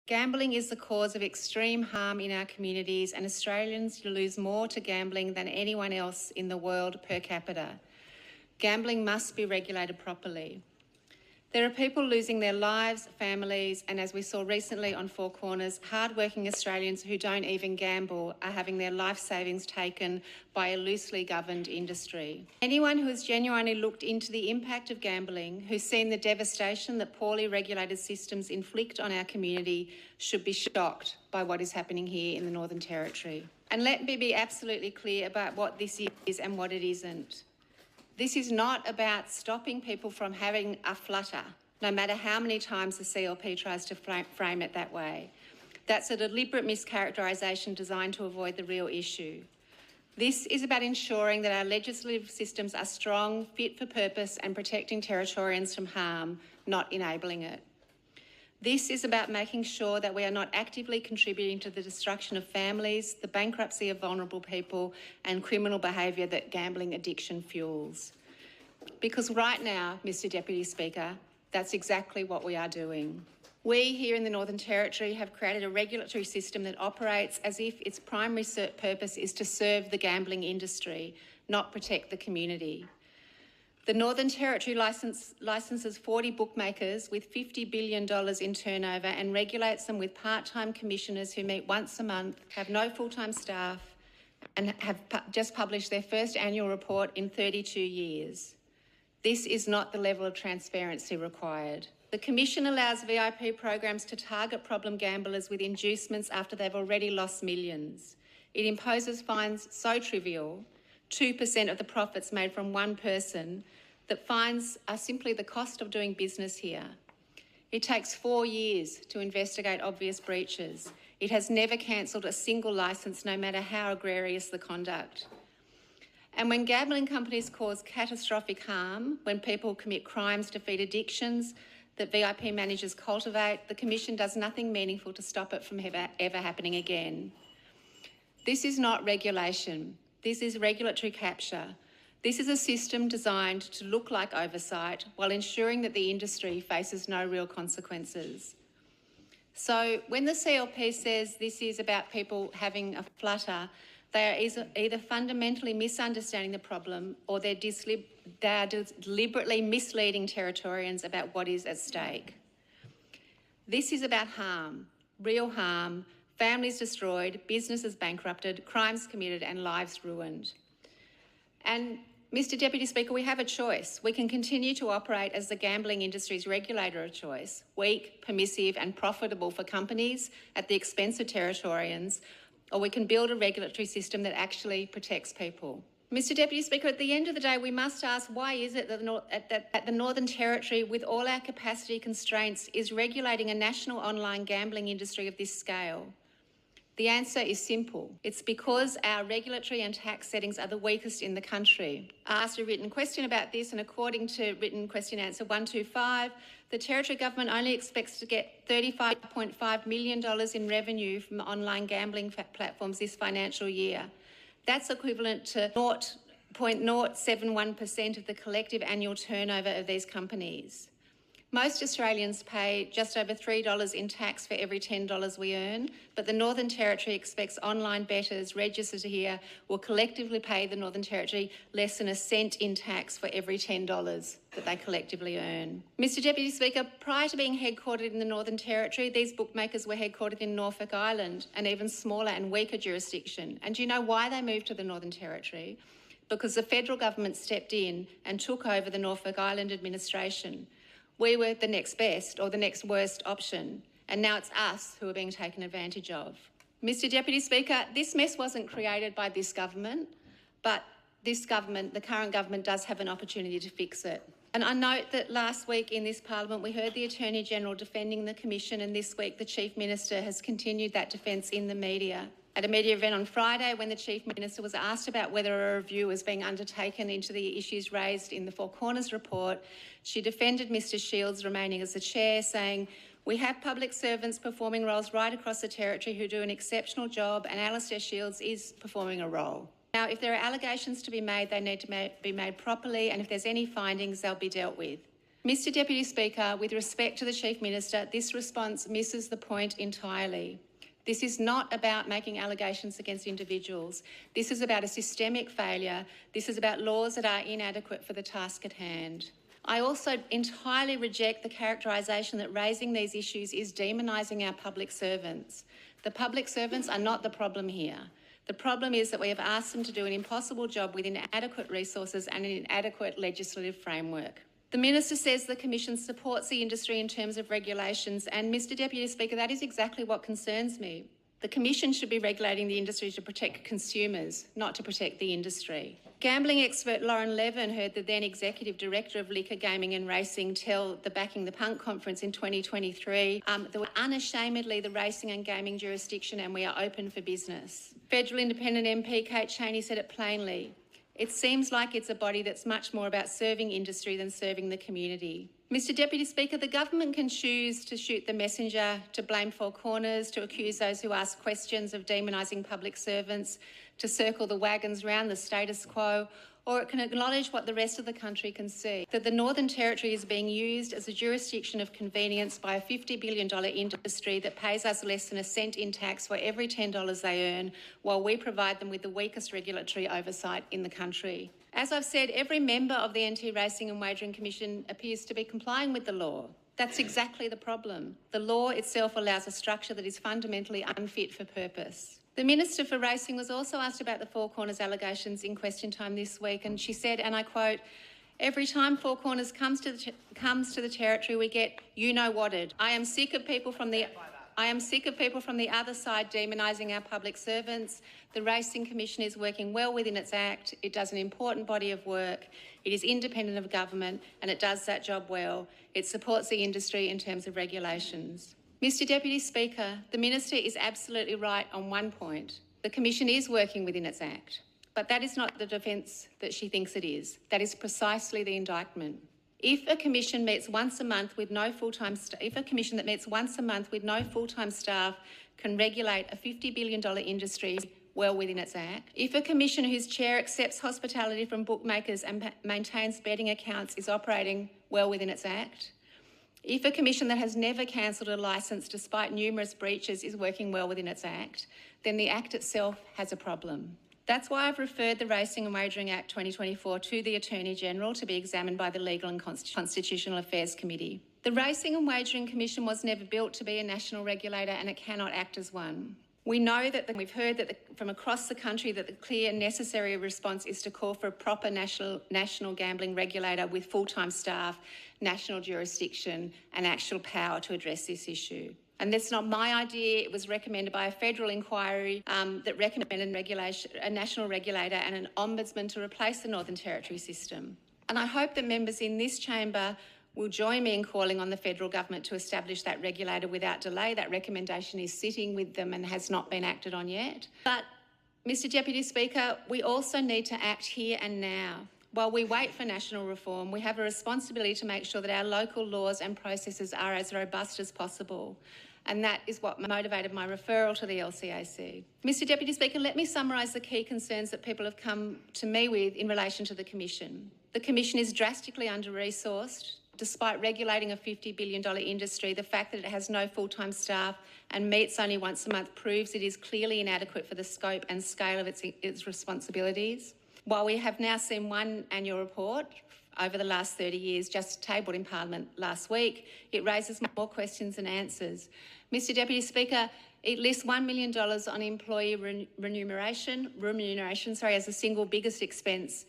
Gambling is the cause of extreme harm in our communities, and Australians lose more to gambling than anyone else in the world per capita. Gambling must be regulated properly. There are people losing their lives, families, and as we saw recently on Four Corners, hard-working Australians who don't even gamble are having their life savings taken by a loosely governed industry. Anyone who has genuinely looked into the impact of gambling, who's seen the devastation that poorly regulated systems inflict on our community, should be shocked by what is happening here in the Northern Territory. And let me be absolutely clear about what this is and what it isn't. This is not about stopping people from having a flutter, no matter how many times the CLP tries to frame it that way. That's a deliberate mischaracterisation designed to avoid the real issue. This is about ensuring that our legislative systems are strong, fit for purpose and protecting Territorians from harm, not enabling it. This is about making sure that we are not actively contributing to the destruction of families, the bankruptcy of vulnerable people and criminal behaviour that gambling addiction fuels. Because right now, Mr Deputy Speaker, that's exactly what we are doing. We here in the Northern Territory have created a regulatory system that operates as if its primary purpose is to serve the gambling industry, not protect the community. The Northern Territory licenses 40 bookmakers with $50 billion in turnover and regulates them with part-time commissioners who meet once a month, have no full-time staff and have just published their first annual report in 32 years. This is not the level of transparency required. The Commission allows VIP programs to target problem gamblers with inducements after they've already lost millions. It imposes fines so trivial, 2% of the profits made from one person, that fines are simply the cost of doing business here. It takes 4 years to investigate obvious breaches. It has never cancelled a single licence, no matter how egregious the conduct. And when gambling companies cause catastrophic harm, when people commit crimes to feed addictions that VIP managers cultivate, the Commission does nothing meaningful to stop it from ever happening again. This is not regulation. This is regulatory capture. This is a system designed to look like oversight while ensuring that the industry faces no real consequences. So when the CLP says this is about people having a flutter, they are either fundamentally misunderstanding the problem or they are deliberately misleading Territorians about what is at stake. This is about harm, real harm, families destroyed, businesses bankrupted, crimes committed and lives ruined. And Mr Deputy Speaker, we have a choice. We can continue to operate as the gambling industry's regulator of choice, weak, permissive and profitable for companies at the expense of Territorians, or we can build a regulatory system that actually protects people. Mr Deputy Speaker, at the end of the day, we must ask why is it that the Northern Territory, with all our capacity constraints, is regulating a national online gambling industry of this scale? The answer is simple. It's because our regulatory and tax settings are the weakest in the country. I asked a written question about this, and according to written question answer 125, the Territory Government only expects to get $35.5 million in revenue from online gambling platforms this financial year. That's equivalent to 0.071% of the collective annual turnover of these companies. Most Australians pay just over $3 in tax for every $10 we earn, but the Northern Territory expects online bettors registered here will collectively pay the Northern Territory less than a cent in tax for every $10 that they collectively earn. Mr Deputy Speaker, prior to being headquartered in the Northern Territory, these bookmakers were headquartered in Norfolk Island, an even smaller and weaker jurisdiction. And do you know why they moved to the Northern Territory? Because the federal government stepped in and took over the Norfolk Island administration. We were the next best or the next worst option, and now it's us who are being taken advantage of. Mr Deputy Speaker, this mess wasn't created by this government, but this government, the current government, does have an opportunity to fix it. And I note that last week in this parliament we heard the Attorney-General defending the Commission, and this week the Chief Minister has continued that defence in the media. At a media event on Friday, when the Chief Minister was asked about whether a review was being undertaken into the issues raised in the Four Corners report, she defended Mr Shields remaining as the chair, saying, "We have public servants performing roles right across the Territory who do an exceptional job, and Alastair Shields is performing a role. Now, if there are allegations to be made, they need to be made properly, and if there's any findings, they'll be dealt with." Mr Deputy Speaker, with respect to the Chief Minister, this response misses the point entirely. This is not about making allegations against individuals. This is about a systemic failure. This is about laws that are inadequate for the task at hand. I also entirely reject the characterisation that raising these issues is demonising our public servants. The public servants are not the problem here. The problem is that we have asked them to do an impossible job with inadequate resources and an inadequate legislative framework. The Minister says the Commission supports the industry in terms of regulations, and Mr Deputy Speaker, that is exactly what concerns me. The Commission should be regulating the industry to protect consumers, not to protect the industry. Gambling expert Lauren Levin heard the then Executive Director of Liquor, Gaming and Racing tell the Backing the Punk conference in 2023 that we're unashamedly the racing and gaming jurisdiction and we are open for business. Federal Independent MP Kate Chaney said it plainly. It seems like it's a body that's much more about serving industry than serving the community. Mr Deputy Speaker, the government can choose to shoot the messenger, to blame Four Corners, to accuse those who ask questions of demonising public servants, to circle the wagons round the status quo, or it can acknowledge what the rest of the country can see, that the Northern Territory is being used as a jurisdiction of convenience by a $50 billion industry that pays us less than a cent in tax for every $10 they earn, while we provide them with the weakest regulatory oversight in the country. As I've said, every member of the NT Racing and Wagering Commission appears to be complying with the law. That's exactly the problem. The law itself allows a structure that is fundamentally unfit for purpose. The Minister for Racing was also asked about the Four Corners allegations in question time this week, and she said, and I quote, "Every time Four Corners comes to the Territory, we get you-know-whatted. I am sick of people from the other side demonising our public servants. The Racing Commission is working well within its act. It does an important body of work. It is independent of government and it does that job well. It supports the industry in terms of regulations." Mr Deputy Speaker, the Minister is absolutely right on one point. The Commission is working within its act, but that is not the defence that she thinks it is. That is precisely the indictment. If a commission meets once a month with no full-time staff, can regulate a $50 billion industry well within its act, if a commission whose chair accepts hospitality from bookmakers and maintains betting accounts is operating well within its act, if a commission that has never cancelled a licence despite numerous breaches is working well within its act, then the act itself has a problem. That's why I've referred the Racing and Wagering Act 2024 to the Attorney-General to be examined by the Legal and Constitutional Affairs Committee. The Racing and Wagering Commission was never built to be a national regulator and it cannot act as one. We know that we've heard that from across the country that the clear and necessary response is to call for a proper national gambling regulator with full-time staff, national jurisdiction and actual power to address this issue. And that's not my idea. It was recommended by a federal inquiry that recommended a national regulator and an ombudsman to replace the Northern Territory system. And I hope that members in this chamber will join me in calling on the federal government to establish that regulator without delay. That recommendation is sitting with them and has not been acted on yet. But, Mr Deputy Speaker, we also need to act here and now. While we wait for national reform, we have a responsibility to make sure that our local laws and processes are as robust as possible. And that is what motivated my referral to the LCAC. Mr Deputy Speaker, let me summarise the key concerns that people have come to me with in relation to the Commission. The Commission is drastically under-resourced. Despite regulating a $50 billion industry, the fact that it has no full-time staff and meets only once a month proves it is clearly inadequate for the scope and scale of its responsibilities. While we have now seen one annual report over the last 30 years, just tabled in Parliament last week, it raises more questions than answers. Mr Deputy Speaker, it lists $1 million on employee remuneration as the single biggest expense,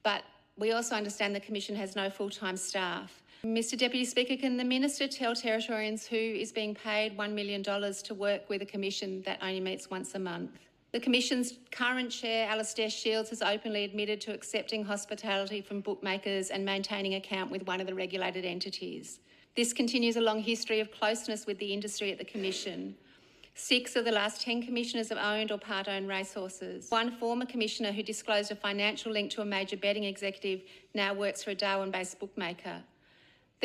but we also understand the Commission has no full-time staff. Mr Deputy Speaker, can the Minister tell Territorians who is being paid $1 million to work with a Commission that only meets once a month? The Commission's current chair, Alastair Shields, has openly admitted to accepting hospitality from bookmakers and maintaining account with one of the regulated entities. This continues a long history of closeness with the industry at the Commission. 6 of the last 10 commissioners have owned or part-owned racehorses. One former commissioner who disclosed a financial link to a major betting executive now works for a Darwin-based bookmaker.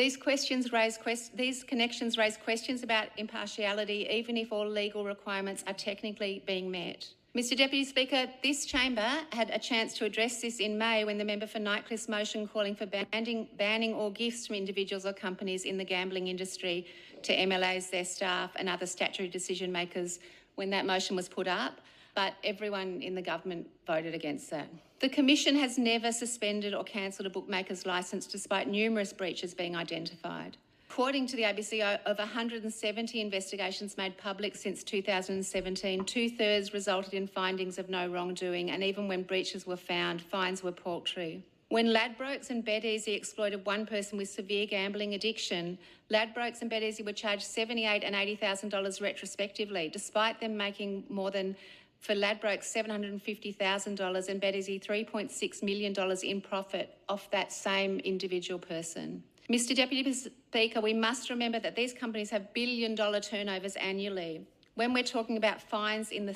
These connections raise questions about impartiality, even if all legal requirements are technically being met. Mr Deputy Speaker, this chamber had a chance to address this in May when the member for Nightcliffe's motion calling for banning all gifts from individuals or companies in the gambling industry to MLAs, their staff and other statutory decision makers, when that motion was put up, but everyone in the government voted against that. The Commission has never suspended or cancelled a bookmaker's licence despite numerous breaches being identified. According to the ABC, of 170 investigations made public since 2017, 2/3 resulted in findings of no wrongdoing, and even when breaches were found, fines were paltry. When Ladbrokes and BetEasy exploited one person with severe gambling addiction, Ladbrokes and BetEasy were charged $78,000 and $80,000 retrospectively, despite them making more than, for Ladbrokes, $750,000 and BetEasy $3.6 million in profit off that same individual person. Mr Deputy Speaker, we must remember that these companies have billion-dollar turnovers annually. When we're talking about fines in the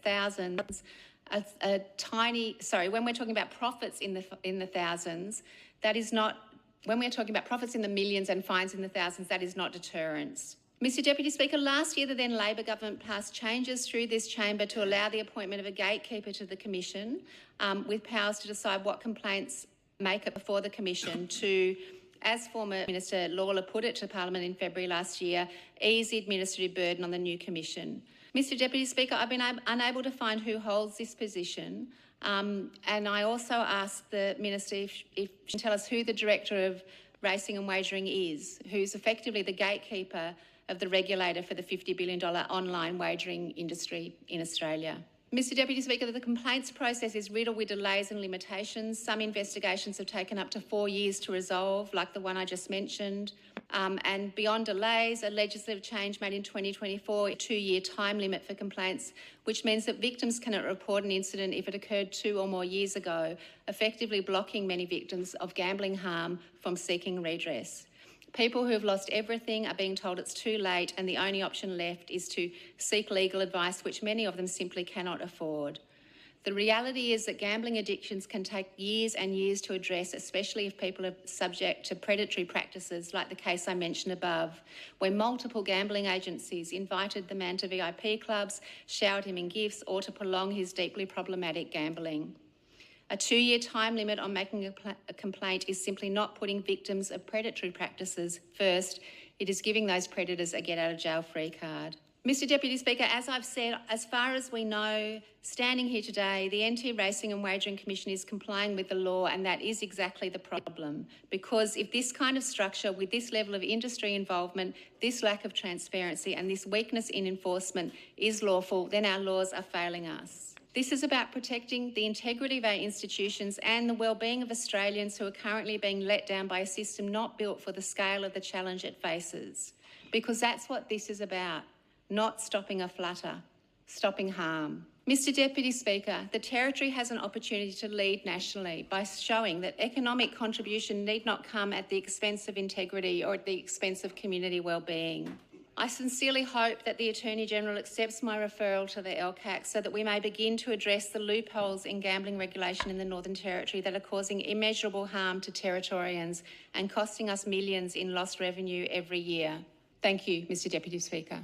thousands, when we're talking about profits in the thousands, that is not, when we're talking about profits in the millions and fines in the thousands, that is not deterrence. Mr Deputy Speaker, last year the then Labor government passed changes through this chamber to allow the appointment of a gatekeeper to the Commission with powers to decide what complaints make it before the Commission to, as former Minister Lawler put it to Parliament in February last year, ease the administrative burden on the new Commission. Mr Deputy Speaker, I've been unable to find who holds this position, and I also asked the Minister if she can tell us who the Director of Racing and Wagering is, who's effectively the gatekeeper of the regulator for the $50 billion online wagering industry in Australia. Mr Deputy Speaker, the complaints process is riddled with delays and limitations. Some investigations have taken up to 4 years to resolve, like the one I just mentioned. And beyond delays, a legislative change made in 2024, a 2-year time limit for complaints, which means that victims cannot report an incident if it occurred 2 or more years ago, effectively blocking many victims of gambling harm from seeking redress. People who have lost everything are being told it's too late and the only option left is to seek legal advice, which many of them simply cannot afford. The reality is that gambling addictions can take years and years to address, especially if people are subject to predatory practices like the case I mentioned above, where multiple gambling agencies invited the man to VIP clubs, showered him in gifts, or to prolong his deeply problematic gambling. A 2-year time limit on making a complaint is simply not putting victims of predatory practices first. It is giving those predators a get-out-of-jail-free card. Mr Deputy Speaker, as I've said, as far as we know, standing here today, the NT Racing and Wagering Commission is complying with the law, and that is exactly the problem. Because if this kind of structure with this level of industry involvement, this lack of transparency and this weakness in enforcement is lawful, then our laws are failing us. This is about protecting the integrity of our institutions and the well-being of Australians who are currently being let down by a system not built for the scale of the challenge it faces. Because that's what this is about, not stopping a flutter, stopping harm. Mr Deputy Speaker, the Territory has an opportunity to lead nationally by showing that economic contribution need not come at the expense of integrity or at the expense of community well-being. I sincerely hope that the Attorney-General accepts my referral to the LCAC so that we may begin to address the loopholes in gambling regulation in the Northern Territory that are causing immeasurable harm to Territorians and costing us millions in lost revenue every year. Thank you, Mr Deputy Speaker.